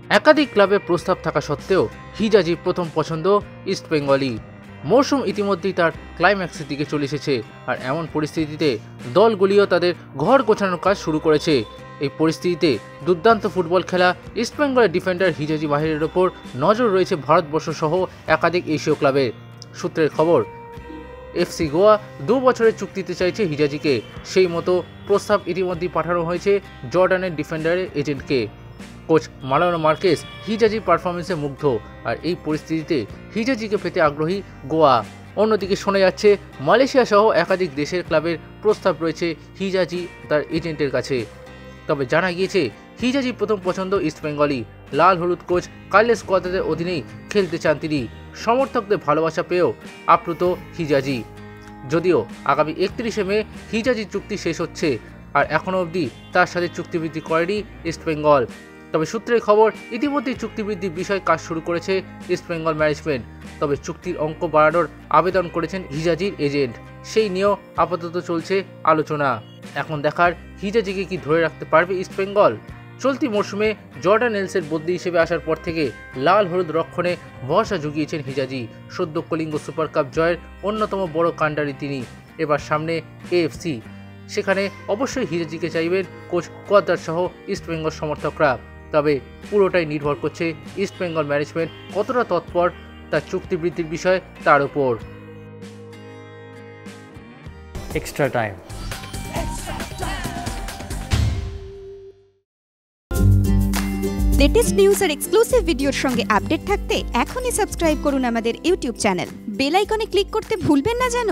একাধিক ক্লাবের প্রস্তাব থাকা সত্ত্বেও হিজাজি প্রথম পছন্দ ইস্টবেঙ্গলই। মরশুম ইতিমধ্যেই তার ক্লাইম্যাক্সের দিকে চলে এসেছে, আর এমন পরিস্থিতিতে দলগুলিও তাদের ঘর গোছানোর কাজ শুরু করেছে। এই পরিস্থিতিতে দুর্দান্ত ফুটবল খেলা ইস্টবেঙ্গলের ডিফেন্ডার হিজাজি মাহিরের ওপর নজর রয়েছে ভারতবর্ষ সহ একাধিক এশীয় ক্লাবের। সূত্রের খবর, এফসি গোয়া 2 বছরের চুক্তিতে চাইছে হিজাজিকে। সেই মতো প্রস্তাব ইতিমধ্যেই পাঠানো হয়েছে জর্ডানের ডিফেন্ডারের এজেন্টকে। কোচ মারিয়ানো মার্কেস হিজাজির পারফরমেন্সে মুগ্ধ, আর এই পরিস্থিতিতে হিজাজিকে পেতে আগ্রহী গোয়া। অন্যদিকে শোনা যাচ্ছে মালয়েশিয়া সহ একাধিক দেশের ক্লাবের প্রস্তাব রয়েছে হিজাজি তার এজেন্টের কাছে। তবে জানা গিয়েছে হিজাজি প্রথম পছন্দ ইস্টবেঙ্গলই। লাল হলুদ কোচ কার্লোস কোয়াদ্রাদের অধীনেই খেলতে চান তিনি। সমর্থকদের ভালোবাসা পেয়েও আপ্লুত হিজাজি। যদিও আগামী 31শে মে হিজাজির চুক্তি শেষ হচ্ছে, আর এখনও অবধি তার সাথে চুক্তিবৃদ্ধি করেনি ইস্টবেঙ্গল। তবে সূত্রের খবর, ইতিমধ্যেই চুক্তিবৃদ্ধির বিষয়ে কাজ শুরু করেছে ইস্টবেঙ্গল ম্যানেজমেন্ট। তবে চুক্তির অঙ্ক বাড়ানোর আবেদন করেছেন হিজাজির এজেন্ট, সেই নিয়েও আপাতত চলছে আলোচনা। এখন দেখার হিজাজিকে কি ধরে রাখতে পারবে ইস্টবেঙ্গল। চলতি মরশুমে জর্ডান এলসের বদলি হিসেবে আসার পর থেকে লাল হলুদ রক্ষণে ভরসা জুগিয়েছেন হিজাজি। সদ্য কলিঙ্গ সুপার কাপ জয়ের অন্যতম বড় কাণ্ডারি তিনি। এবার সামনে এএফসি, সেখানে অবশ্যই হিজাজিকে চাইবেন কোচ কোয়াদ্রার সহ ইস্টবেঙ্গল সমর্থকরা। তবে পুরোটাই নির্ভর করছে ইস্টবেঙ্গল ম্যানেজমেন্ট কতটা তৎপর তার চুক্তি বৃদ্ধির বিষয় তার উপর। Extra time. লেটেস্ট নিউজ আর এক্সক্লুসিভ ভিডিওর সঙ্গে আপডেট থাকতে এখনই সাবস্ক্রাইব করুন আমাদের ইউটিউব চ্যানেল। বেল আইকনে ক্লিক করতে ভুলবেন না যেন।